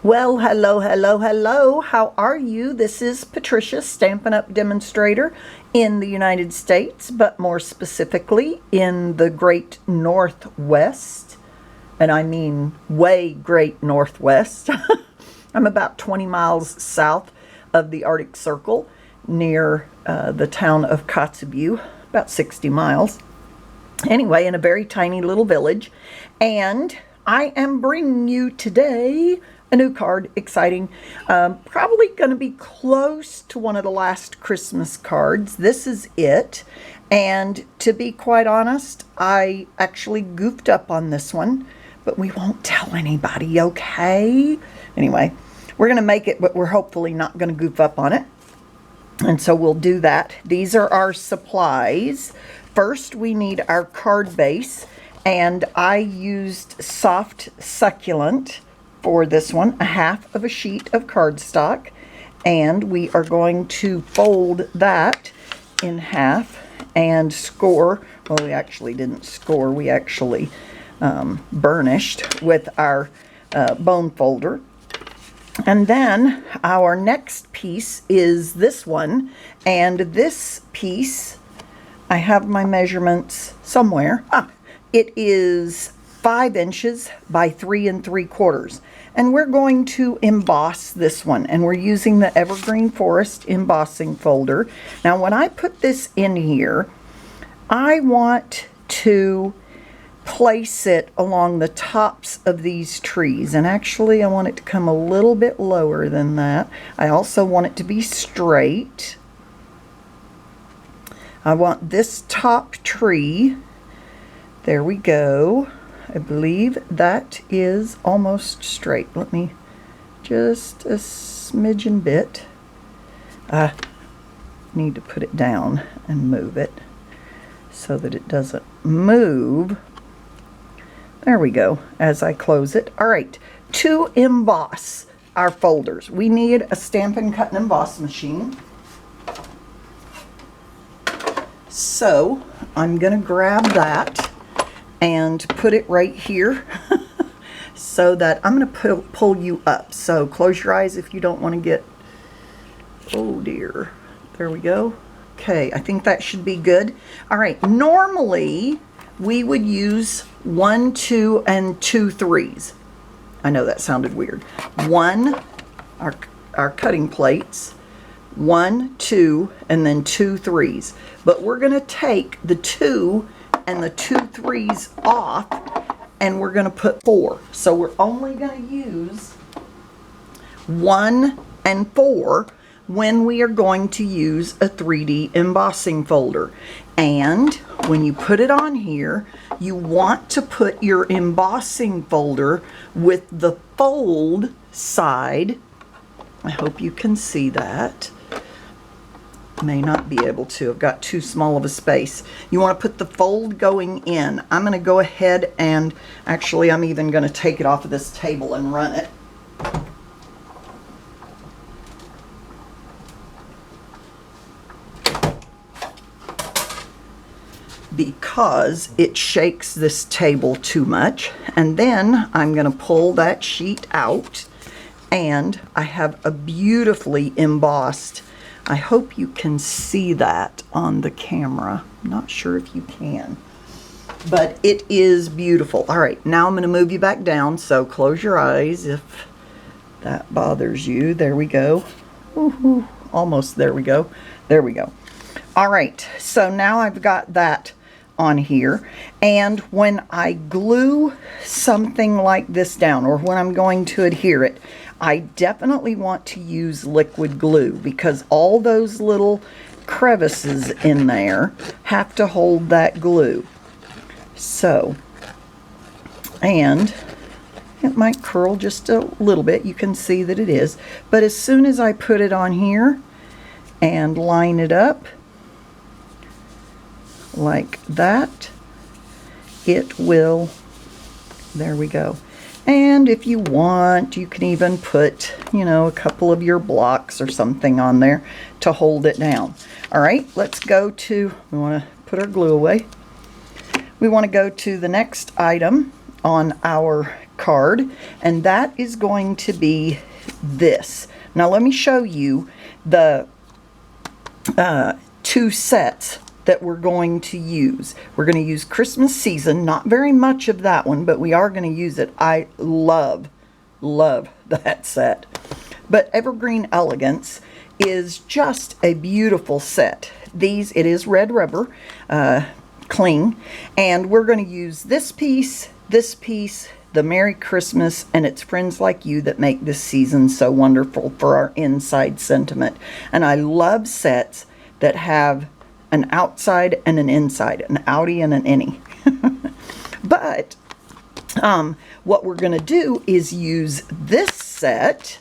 Well, hello, hello, hello. How are you? This is Patricia, Stampin' Up! Demonstrator in the United States, but more specifically in the Great Northwest. And I mean way Great Northwest. I'm about 20 miles south of the Arctic Circle near the town of Kotzebue, about 60 miles. Anyway, in a very tiny little village. And I am bringing you today a new card, exciting. Probably going to be close to one of the last Christmas cards. This is it. And to be quite honest, I actually goofed up on this one, but we won't tell anybody, okay? Anyway, we're going to make it, but we're hopefully not going to goof up on it. And so we'll do that. These are our supplies. First, we need our card base, and I used Soft Succulent for this one, a half of a sheet of cardstock, and we are going to fold that in half and score. Well, we actually didn't score, we actually burnished with our bone folder. And then our next piece is this one, and this piece, I have my measurements somewhere. It is 5 inches by 3 3/4. And we're going to emboss this one, and we're using the Evergreen Forest embossing folder. Now, when I put this in here, I want to place it along the tops of these trees, and actually I want it to come a little bit lower than that. I also want it to be straight. I want this top tree, there we go. I believe that is almost straight. Let me just a smidgen bit. I need to put it down and move it so that it doesn't move. There we go, as I close it. All right, to emboss our folders, we need a Stampin' Cut and Emboss machine. So I'm going to grab that and put it right here so that I'm going to pull you up. So close your eyes if you don't want to get, oh dear, there we go. Okay, I think that should be good. All right, normally we would use 1, 2, and 2 3s. I know that sounded weird. Our cutting plates, 1, 2, and then 2 3s. But we're going to take the 2 and the 2 3s off, and we're going to put 4. So we're only going to use 1 and 4 when we are going to use a 3D embossing folder. And when you put it on here, you want to put your embossing folder with the fold side. I hope you can see that. May not be able to. I've got too small of a space. You want to put the fold going in. I'm going to go ahead and actually I'm even going to take it off of this table and run it. Because it shakes this table too much. And then I'm going to pull that sheet out, and I have a beautifully embossed. I hope you can see that on the camera. I'm not sure if you can, but it is beautiful. All right, now I'm going to move you back down, so close your eyes if that bothers you. There we go. Woohoo. Almost, there we go. There we go. All right, so now I've got that on here, and when I glue something like this down, or when I'm going to adhere it, I definitely want to use liquid glue, because all those little crevices in there have to hold that glue. So, and it might curl just a little bit. You can see that it is. But as soon as I put it on here and line it up like that, it will, there we go. And if you want, you can even put, you know, a couple of your blocks or something on there to hold it down. All right, let's go to, we want to put our glue away. We want to go to the next item on our card, and that is going to be this. Now let me show you the two sets that we're going to use. We're going to use Christmas Season, not very much of that one, but we are going to use it. I love that set. But Evergreen Elegance is just a beautiful set. It is red rubber, cling, and we're going to use this piece, the Merry Christmas, and it's friends like you that make this season so wonderful for our inside sentiment. And I love sets that have an outside and an inside, an outie and an innie. But what we're going to do is use this set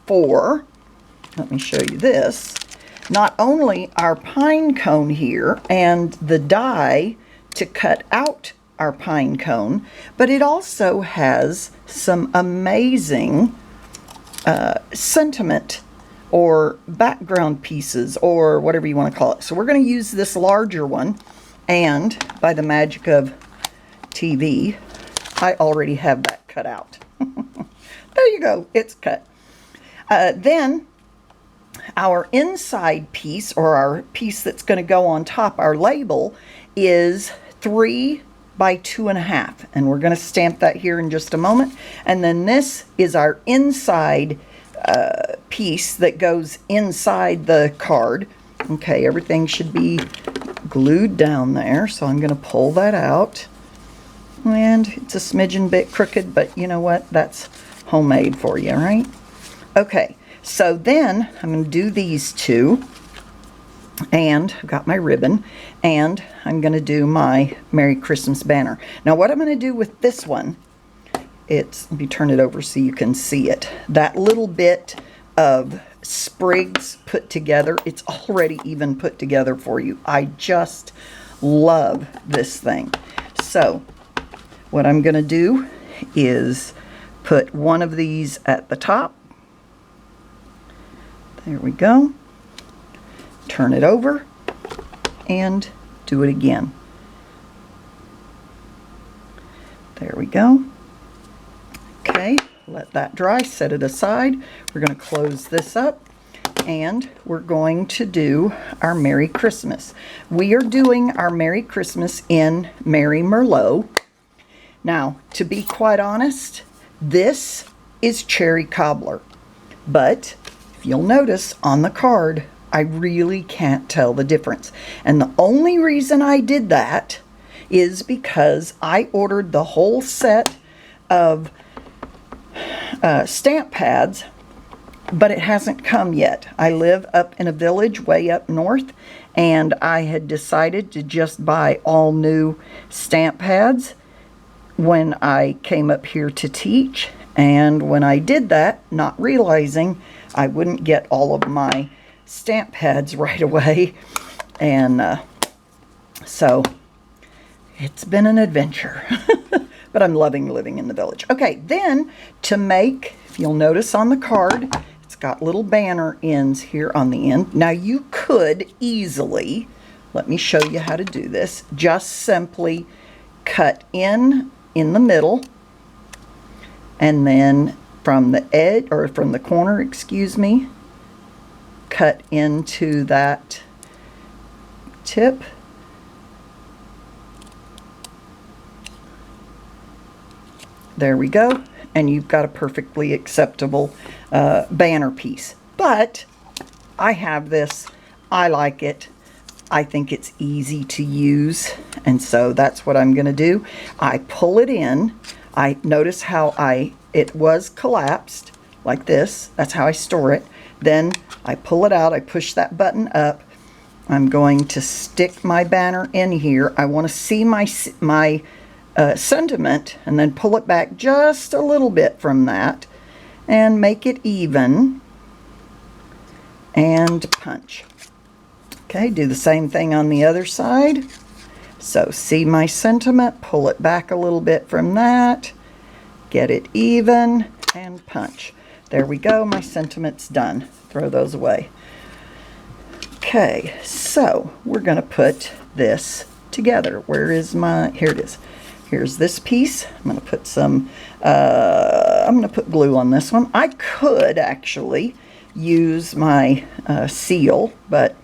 for, let me show you this, not only our pine cone here and the die to cut out our pine cone, but it also has some amazing sentiment or background pieces or whatever you want to call it. So we're going to use this larger one, and by the magic of TV, I already have that cut out. There you go, it's cut. Then our inside piece, or our piece that's going to go on top, our label, is 3 by 2.5, and we're going to stamp that here in just a moment. And then this is our inside piece that goes inside the card. Okay, everything should be glued down there, so I'm going to pull that out. And it's a smidgen bit crooked, but you know what? That's homemade for you, right? Okay, so then I'm going to do these two, and I've got my ribbon, and I'm going to do my Merry Christmas banner. Now what I'm going to do with this one, let me turn it over so you can see it. That little bit of sprigs put together, it's already even put together for you. I just love this thing. So what I'm going to do is put one of these at the top. There we go. Turn it over and do it again. There we go. Okay, let that dry, set it aside. We're going to close this up, and we're going to do our Merry Christmas. We are doing our Merry Christmas in Merry Merlot. Now, to be quite honest, this is cherry cobbler, but if you'll notice on the card, I really can't tell the difference. And the only reason I did that is because I ordered the whole set of stamp pads, but it hasn't come yet. I live up in a village way up north, and I had decided to just buy all new stamp pads when I came up here to teach. And when I did that, not realizing I wouldn't get all of my stamp pads right away, and so it's been an adventure. But I'm loving living in the village. Okay, then to make, if you'll notice on the card, it's got little banner ends here on the end. Now you could easily, let me show you how to do this, just simply cut in the middle, and then from the edge, or from the corner, excuse me, cut into that tip. There we go, and you've got a perfectly acceptable banner piece. But I have this, I like it, I think it's easy to use, and so that's what I'm going to do. I pull it in. I notice how it was collapsed like this. That's how I store it. Then I pull it out, I push that button up. I'm going to stick my banner in here. I want to see my sentiment, and then pull it back just a little bit from that and make it even, and punch. Okay, do the same thing on the other side. So see my sentiment, pull it back a little bit from that, get it even, and punch. There we go, my sentiment's done. Throw those away. Okay, so we're going to put this together. Where is my, here it is. Here's this piece. I'm going to put some, I'm going to put glue on this one. I could actually use my seal, but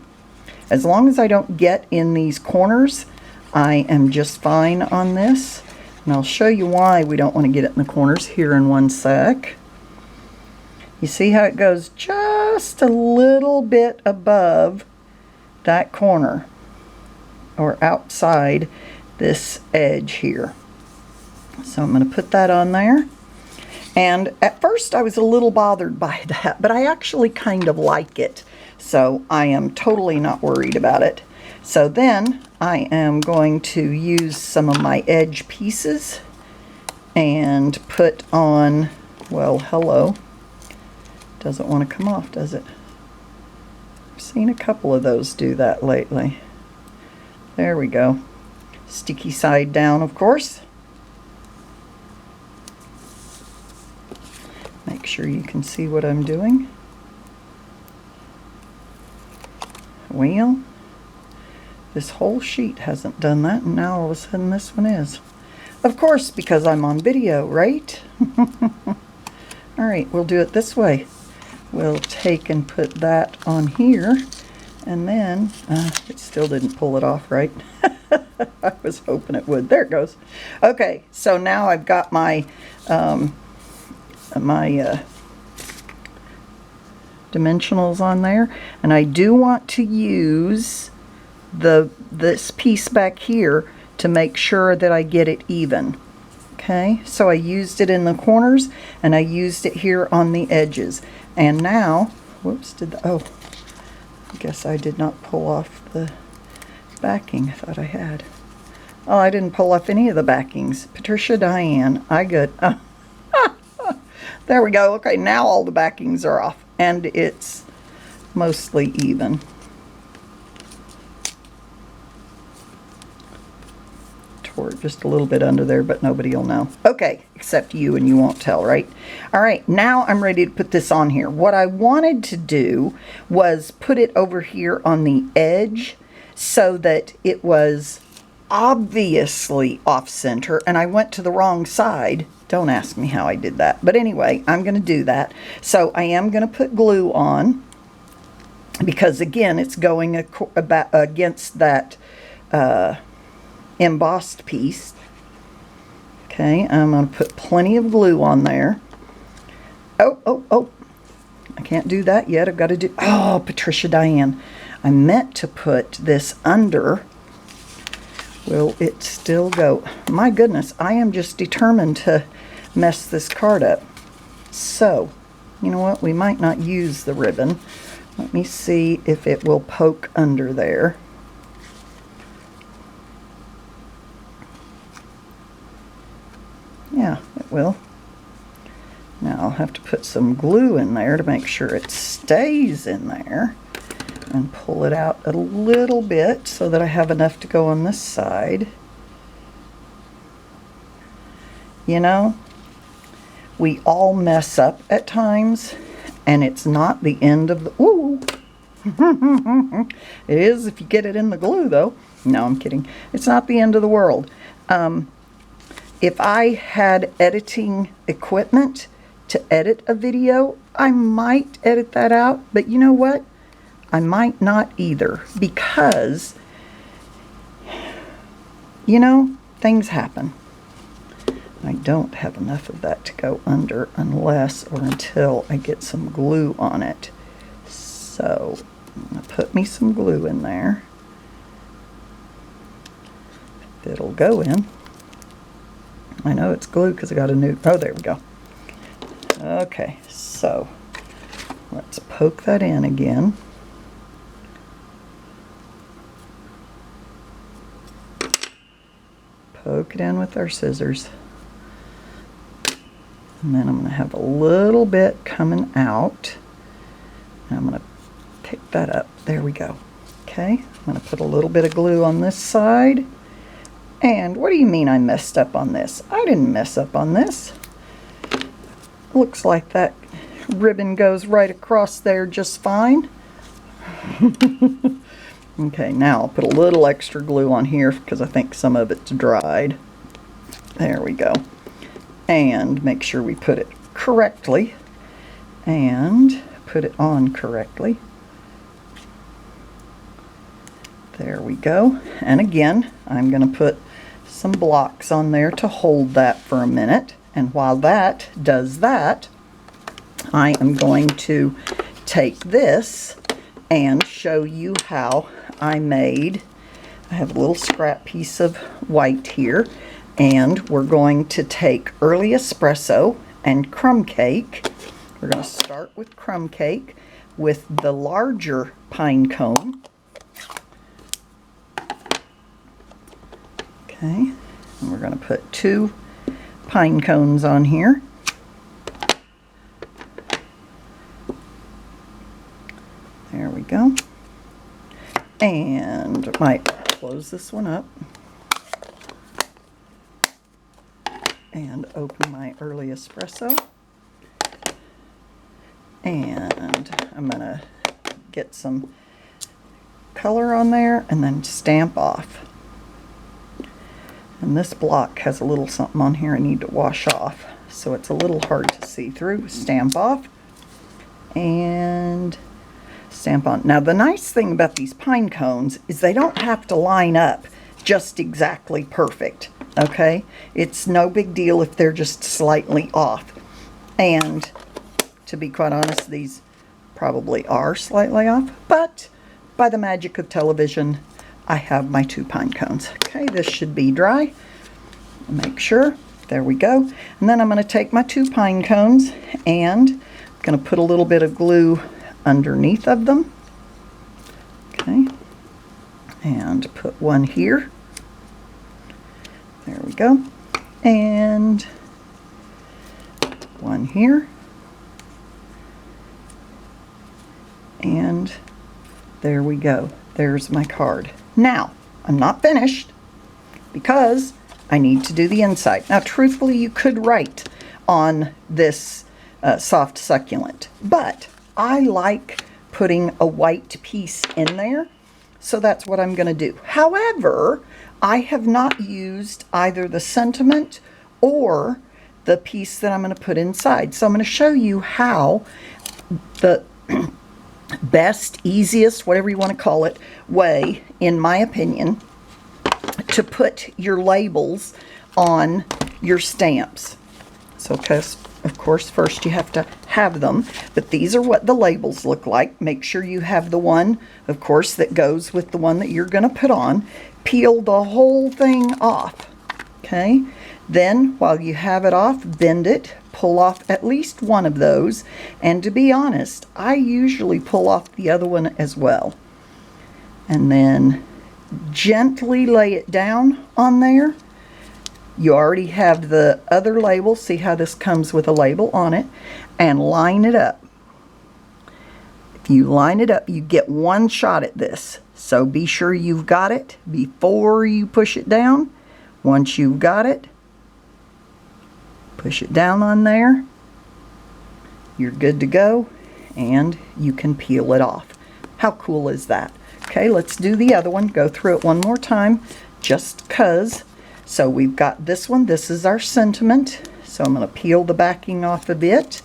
as long as I don't get in these corners, I am just fine on this. And I'll show you why we don't want to get it in the corners here in one sec. You see how it goes just a little bit above that corner, or outside this edge here. So I'm going to put that on there. And at first I was a little bothered by that, but I actually kind of like it. So I am totally not worried about it. So then I am going to use some of my edge pieces and put on, well, hello. Doesn't want to come off, does it? I've seen a couple of those do that lately. There we go. Sticky side down, of course. Make sure you can see what I'm doing. Well, this whole sheet hasn't done that, and now all of a sudden this one is. Of course, because I'm on video, right? Alright, we'll do it this way. We'll take and put that on here, and then, it still didn't pull it off, right? I was hoping it would. There it goes. Okay, so now I've got my dimensionals on there, and I do want to use this piece back here to make sure that I get it even. Okay, so I used it in the corners and I used it here on the edges, and now, whoops, oh, I guess I did not pull off the backing. I thought I had. Oh, I didn't pull off any of the backings. Patricia, Diane, I good. Oh. There we go. Okay, now all the backings are off and it's mostly even. Tore just a little bit under there, but nobody will know. Okay, except you, and you won't tell, right? All right, now I'm ready to put this on here. What I wanted to do was put it over here on the edge so that it was obviously off center, and I went to the wrong side. Don't ask me how I did that, but anyway, I'm going to do that. So I am going to put glue on, because again, it's going against that embossed piece. Okay, I'm going to put plenty of glue on there. Oh, I can't do that yet. I've got to do, oh, Patricia, Diane, I meant to put this under. Will it still go? My goodness, I am just determined to mess this card up. So, you know what? We might not use the ribbon. Let me see if it will poke under there. Yeah, it will. Now I'll have to put some glue in there to make sure it stays in there, and pull it out a little bit so that I have enough to go on this side. You know, we all mess up at times, and it's not the end of the, ooh, it is if you get it in the glue though. No, I'm kidding. It's not the end of the world. If I had editing equipment to edit a video, I might edit that out, but you know what? I might not either, because, you know, things happen. I don't have enough of that to go under unless or until I get some glue on it. So I'm going to put me some glue in there. It'll go in. I know it's glue because I got a new, oh, there we go. Okay, so let's poke that in again. Poke it in with our scissors. And then I'm going to have a little bit coming out. And I'm going to pick that up. There we go. Okay, I'm going to put a little bit of glue on this side. And what do you mean I messed up on this? I didn't mess up on this. Looks like that ribbon goes right across there just fine. Okay, now I'll put a little extra glue on here because I think some of it's dried. There we go. And make sure we put it correctly and put it on correctly. There we go. And again, I'm going to put some blocks on there to hold that for a minute. And while that does that, I am going to take this and show you how I have a little scrap piece of white here, and we're going to take early espresso and crumb cake. We're going to start with crumb cake with the larger pine cone. Okay, and we're going to put 2 pine cones on here. There we go. And I might close this one up and open my early espresso. And I'm going to get some color on there and then stamp off. And this block has a little something on here I need to wash off, so it's a little hard to see through. Stamp off and stamp on. Now the nice thing about these pine cones is they don't have to line up just exactly perfect, okay? It's no big deal if they're just slightly off. And to be quite honest, these probably are slightly off, but by the magic of television, I have my 2 pine cones. Okay, this should be dry. Make sure. There we go. And then I'm going to take my 2 pine cones and I'm going to put a little bit of glue underneath of them. Okay. And put one here. There we go. And one here. And there we go. There's my card. Now, I'm not finished because I need to do the inside. Now, truthfully, you could write on this soft succulent, but I like putting a white piece in there, so that's what I'm going to do. However, I have not used either the sentiment or the piece that I'm going to put inside. So I'm going to show you how the best, easiest, whatever you want to call it, way, in my opinion, to put your labels on your stamps. So, of course, first you have to have them, but these are what the labels look like. Make sure you have the one, of course, that goes with the one that you're going to put on. Peel the whole thing off, okay? Then, while you have it off, bend it, pull off at least one of those, and to be honest, I usually pull off the other one as well. And then gently lay it down on there. You already have the other label. See how this comes with a label on it, and line it up. If you line it up, you get one shot at this. So be sure you've got it before you push it down. Once you've got it, push it down on there. You're good to go, and you can peel it off. How cool is that? Okay, let's do the other one. Go through it one more time, just 'cause. So we've got this one. This is our sentiment. So I'm going to peel the backing off of it,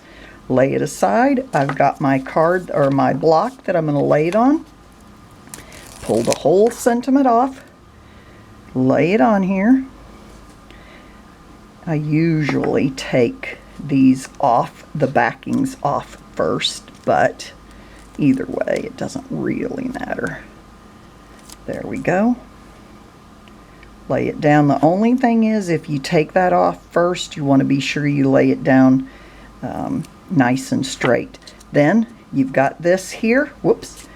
lay it aside. I've got my card, or my block, that I'm going to lay it on. Pull the whole sentiment off, lay it on here. I usually take these off, the backings off first, but either way, it doesn't really matter. There we go. Lay it down. The only thing is, if you take that off first, you want to be sure you lay it down nice and straight. Then you've got this here. Whoops.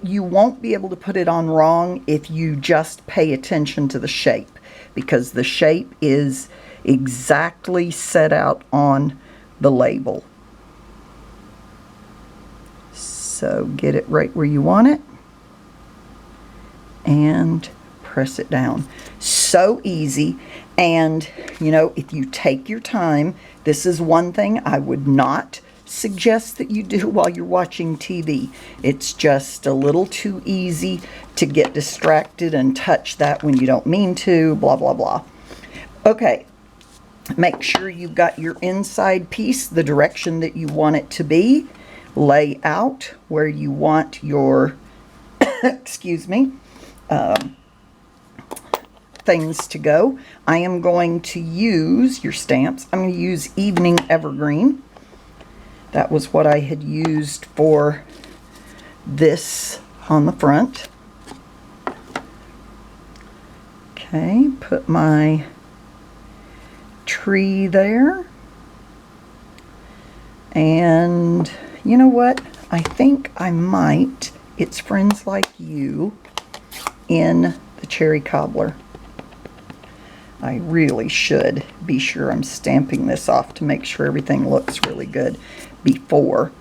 You won't be able to put it on wrong if you just pay attention to the shape, because the shape is exactly set out on the label. So get it right where you want it and press it down. So easy. And you know, if you take your time, this is one thing I would not suggest that you do while you're watching TV. It's just a little too easy to get distracted and touch that when you don't mean to, blah blah blah. Okay, make sure you've got your inside piece the direction that you want it to be. Lay out where you want your, excuse me, things to go. I am going to use your stamps. I'm going to use Evening Evergreen. That was what I had used for this on the front. Okay, put my tree there. And you know what? I think I might, It's Friends Like You, in the cherry cobbler. I really should be sure I'm stamping this off to make sure everything looks really good before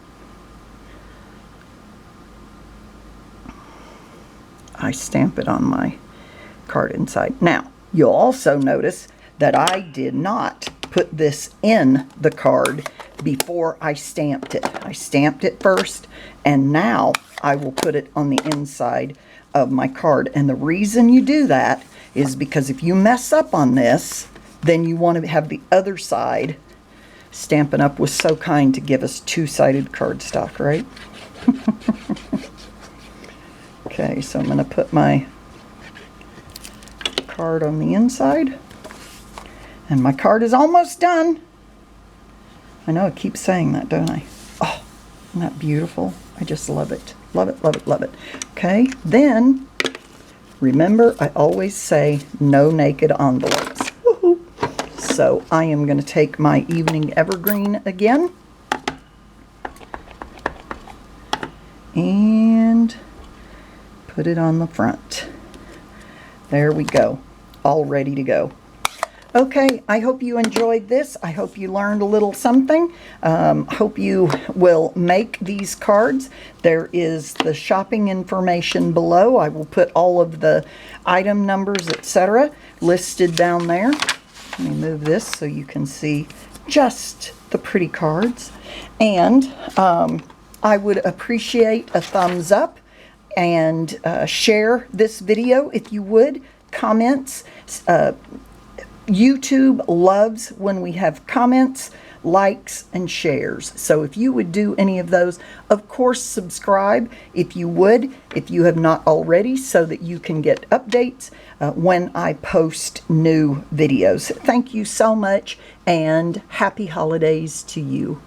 I stamp it on my card inside. Now, you'll also notice that I did not put this in the card before I stamped it. I stamped it first, and now I will put it on the inside of my card. And the reason you do that is because if you mess up on this, then you want to have the other side. Stampin' Up! Was so kind to give us two-sided cardstock, right? Okay, so I'm going to put my card on the inside. And my card is almost done. I know I keep saying that, don't I? Oh, isn't that beautiful? I just love it. Love it, love it, love it. Okay, then remember, I always say no naked envelopes. Woohoo! So I am going to take my Evening Evergreen again. And put it on the front. There we go. All ready to go. Okay, I hope you enjoyed this. I hope you learned a little something. Hope you will make these cards. There is the shopping information below. I will put all of the item numbers, etc., listed down there. Let me move this so you can see just the pretty cards. And I would appreciate a thumbs up and share this video if you would. Comments. YouTube loves when we have comments, likes, and shares. So if you would do any of those, of course subscribe if you would, if you have not already, so that you can get updates when I post new videos. Thank you so much, and happy holidays to you.